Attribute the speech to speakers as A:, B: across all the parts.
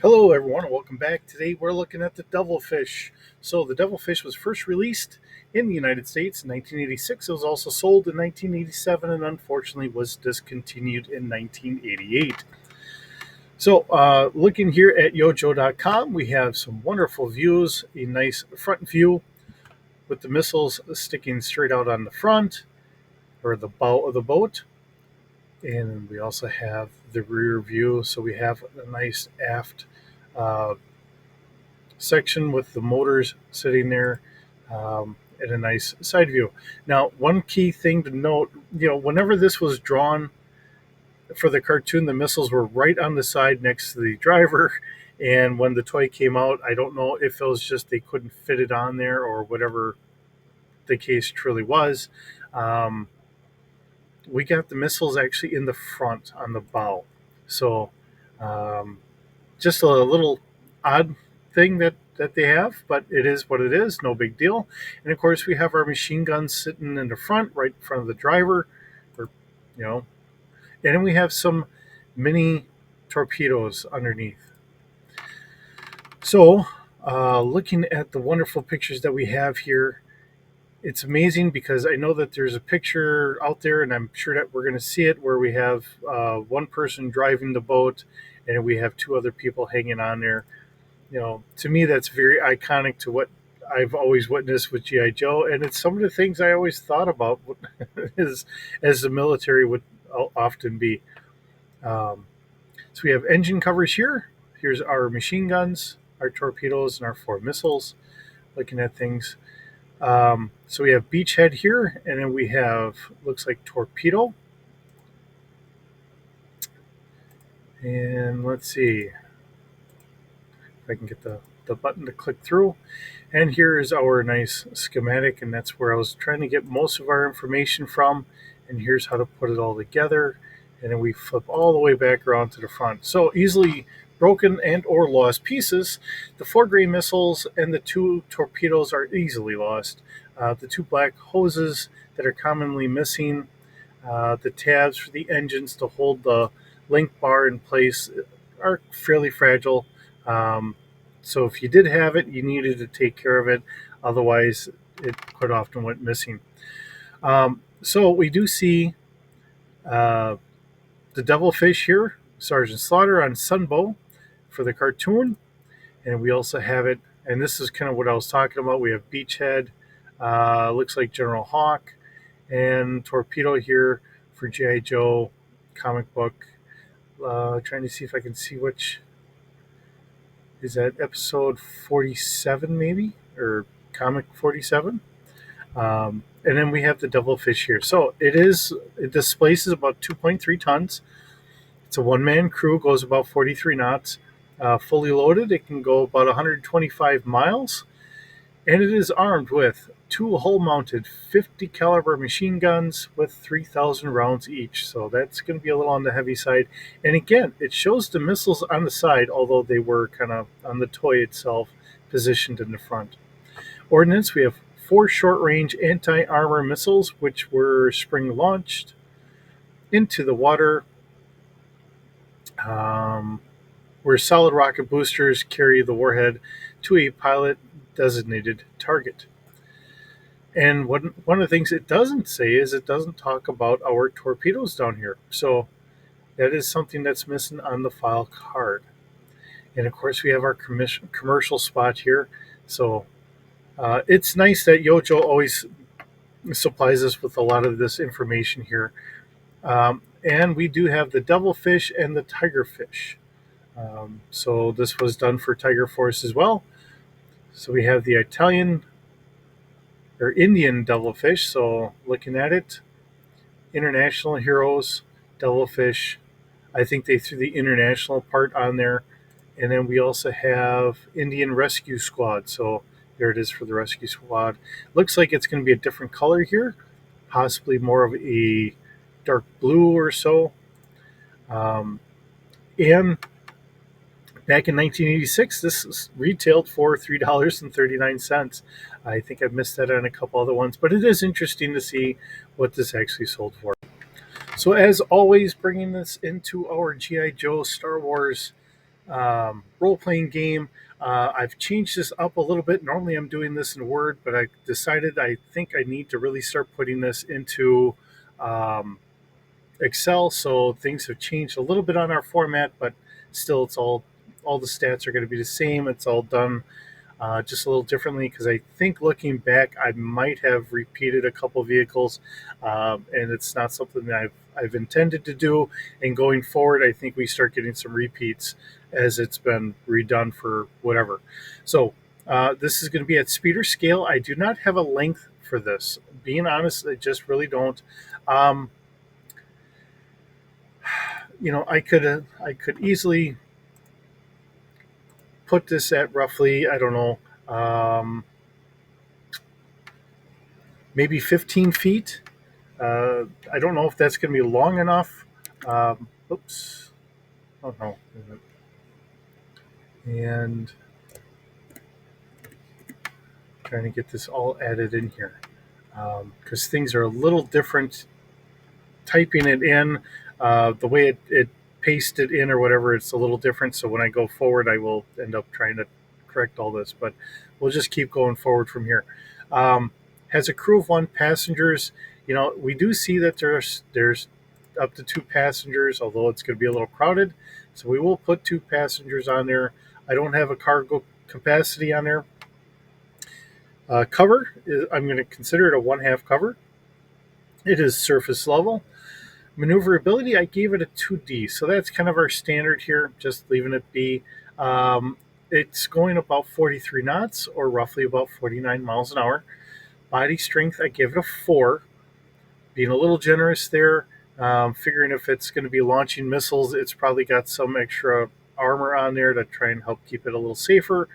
A: Hello, everyone, and welcome back. Today we're looking at the Devilfish. So, the Devilfish was first released in the United States in 1986. It was also sold in 1987 and unfortunately was discontinued in 1988. So, looking here at yojo.com, we have some wonderful views, a nice front view with the missiles sticking straight out on the front or the bow of the boat. And we also have the rear view. So, we have a nice aft uh, section with the motors sitting there and a nice side view. Now, one key thing to note, whenever this was drawn for the cartoon, the missiles were right on the side next to the driver. And when the toy came out, I don't know if it was just they couldn't fit it on there or whatever the case truly was. Um, we got the missiles actually in the front on the bow. So um, just a little odd thing that they have, but it is what it is. No big deal. And of course, we have our machine guns sitting in the front, right in front of the driver, or you know, and then we have some mini torpedoes underneath. So, looking at the wonderful pictures that we have here, it's amazing because I know that there's a picture out there, and I'm sure that we're going to see it where we have one person driving the boat, and we have two other people hanging on there. To me, that's very iconic to what I've always witnessed with GI Joe, and it's some of the things I always thought about as the military would often be. Um, so we have engine covers here. Here's our machine guns, our torpedoes, and our four missiles. Looking at things. So we have beachhead here, and then we have looks like torpedo. And let's see if I can get the button to click through. And here is our nice schematic, and that's where I was trying to get most of our information from. And here's how to put it all together. And then we flip all the way back around to the front. So easily broken and or lost pieces. The four gray missiles and the two torpedoes are easily lost. The two black hoses that are commonly missing. The tabs for the engines to hold the link bar in place are fairly fragile. Um, so if you did have it, you needed to take care of it. Otherwise, it quite often went missing. So we do see uh, the Devilfish here, Sergeant Slaughter on Sunbow for the cartoon. And we also have it, and this is kind of what I was talking about. We have Beachhead, looks like General Hawk, and Torpedo here for G.I. Joe comic book. Trying to see if I can see which is that episode 47 maybe, or comic 47. And then we have the Devilfish here. So it displaces about 2.3 tons. It's a one-man crew, goes about 43 knots. Fully loaded, it can go about 125 miles. And it is armed with two hull-mounted 50 caliber machine guns with 3,000 rounds each. So that's going to be a little on the heavy side. And again, it shows the missiles on the side, although they were kind of on the toy itself, positioned in the front. Ordnance, we have four short-range anti-armor missiles, which were spring-launched into the water, where solid rocket boosters carry the warhead to a pilot-designated target. And one of the things it doesn't say is it doesn't talk about our torpedoes down here. So that is something that's missing on the file card. And of course, we have our commercial spot here. So it's nice that Yojo always supplies us with a lot of this information here. And we do have the Devilfish and the Tigerfish. So this was done for Tiger Force as well. So we have the Italian or Indian Devilfish. So looking at it, international heroes, Devilfish. I think they threw the international part on there. And then we also have Indian Rescue Squad. So there it is for the Rescue Squad. Looks like it's going to be a different color here, possibly more of a dark blue or so. And back in 1986, this was retailed for $3.39. I think I missed that on a couple other ones, but it is interesting to see what this actually sold for. So, as always, bringing this into our G.I. Joe Star Wars role-playing game. I've changed this up a little bit. Normally I'm doing this in Word, but I decided I think I need to really start putting this into um, Excel. So things have changed a little bit on our format, but still, it's all the stats are going to be the same. It's all done just a little differently because I think looking back, I might have repeated a couple vehicles, and it's not something that I've intended to do. And going forward, I think we start getting some repeats as it's been redone for whatever. So this is going to be at speeder scale. I do not have a length for this. Being honest, I just really don't. Um, I could easily put this at roughly, I don't know, maybe 15 feet. I don't know if that's going to be long enough. Oops. Oh no. And trying to get this all added in here because things are a little different typing it in. The way it pasted in or whatever, it's a little different. So when I go forward, I will end up trying to correct all this. But we'll just keep going forward from here. Um, has a crew of 1 passengers. We do see that there's up to 2 passengers, although it's going to be a little crowded. So we will put 2 passengers on there. I don't have a cargo capacity on there. I'm going to consider it a 1/2 cover. It is surface level. Maneuverability, I gave it a 2D, so that's kind of our standard here, just leaving it be. It's going about 43 knots, or roughly about 49 miles an hour. Body strength, I give it a 4, being a little generous there. Figuring if it's going to be launching missiles, it's probably got some extra armor on there to try and help keep it a little safer.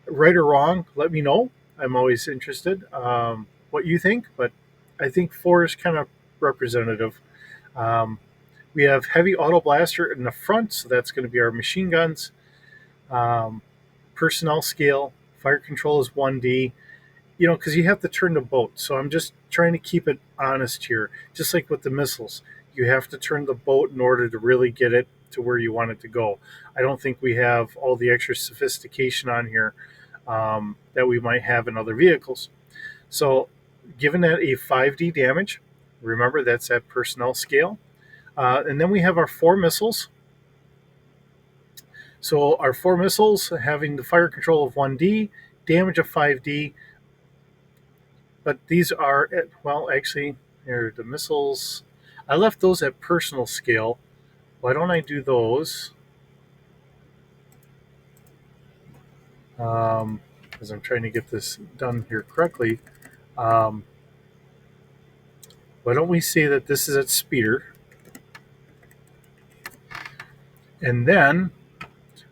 A: Right or wrong, let me know. I'm always interested what you think, but I think 4 is kind of representative. Um, we have heavy auto blaster in the front, so that's going to be our machine guns. Um, Personnel scale, fire control is 1D. Because you have to turn the boat. So I'm just trying to keep it honest here. Just like with the missiles, you have to turn the boat in order to really get it to where you want it to go. I don't think we have all the extra sophistication on here that we might have in other vehicles. So, given that a 5D damage, remember that's at personnel scale. And then we have our 4 missiles. So, our 4 missiles having the fire control of 1D, damage of 5D, but these are well, actually, here the missiles. I left those at personal scale. Why don't I do those? Because I'm trying to get this done here correctly. Um, why don't we say that this is at speeder, and then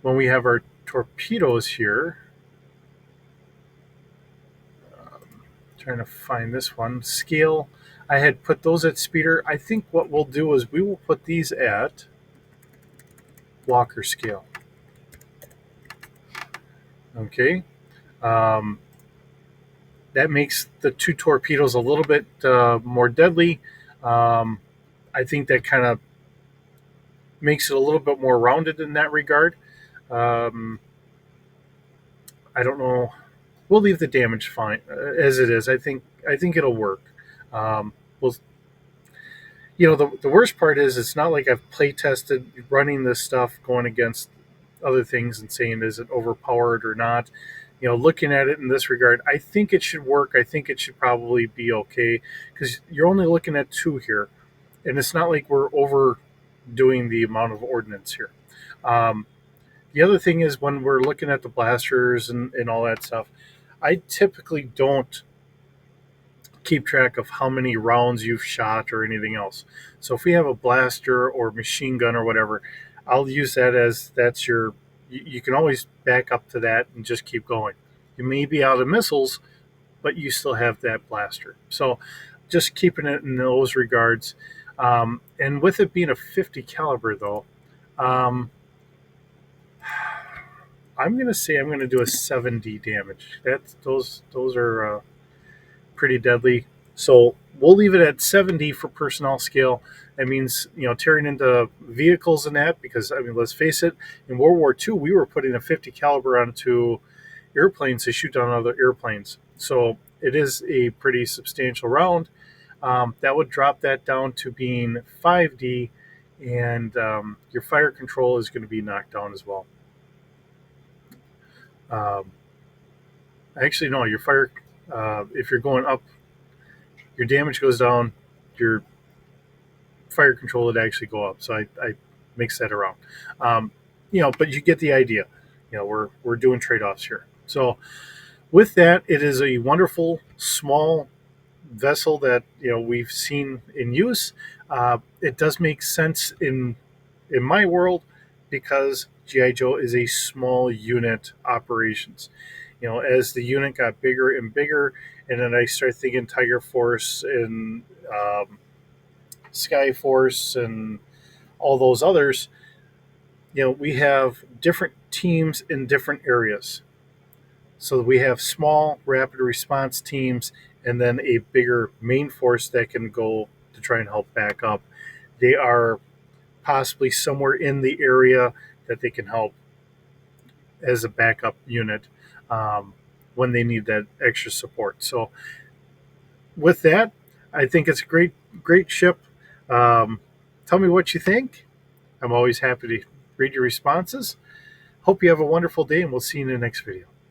A: when we have our torpedoes here, trying to find this one scale. I had put those at speeder. I think what we'll do is we will put these at Walker scale. Okay. Um, that makes the 2 torpedoes a little bit more deadly. Um, I think that kind of makes it a little bit more rounded in that regard. Um, I don't know. We'll leave the damage fine as it is. I think it'll work. We'll the worst part is it's not like I've play tested running this stuff going against other things and saying is it overpowered or not. Looking at it in this regard, I think it should work. I think it should probably be okay because you're only looking at 2 here, and it's not like we're overdoing the amount of ordnance here. Um, the other thing is when we're looking at the blasters and all that stuff, I typically don't keep track of how many rounds you've shot or anything else. So if we have a blaster or machine gun or whatever, I'll use that as that's your. You can always back up to that and just keep going. You may be out of missiles, but you still have that blaster. So just keeping it in those regards. And with it being a 50 caliber, though, um, I'm going to say I'm going to do a 7D damage. Those are pretty deadly. So we'll leave it at 70 for personnel scale. That means, tearing into vehicles and that, because I mean, let's face it, in World War II, we were putting a 50 caliber onto airplanes to shoot down other airplanes. So it is a pretty substantial round. That would drop that down to being 5D, and your fire control is going to be knocked down as well. Um, Actually, no, your fire, if you're going up, your damage goes down, your fire control would actually go up. So I mix that around. Um, but you get the idea. We're doing trade offs here. So with that, it is a wonderful small vessel that we've seen in use. It does make sense in my world because GI Joe is a small unit operations. As the unit got bigger and bigger, and then I started thinking Tiger Force and Sky Force and all those others. We have different teams in different areas. So we have small rapid response teams and then a bigger main force that can go to try and help back up. They are possibly somewhere in the area that they can help as a backup unit when they need that extra support. So with that, I think it's a great ship. Tell me what you think. I'm always happy to read your responses. Hope you have a wonderful day, and we'll see you in the next video.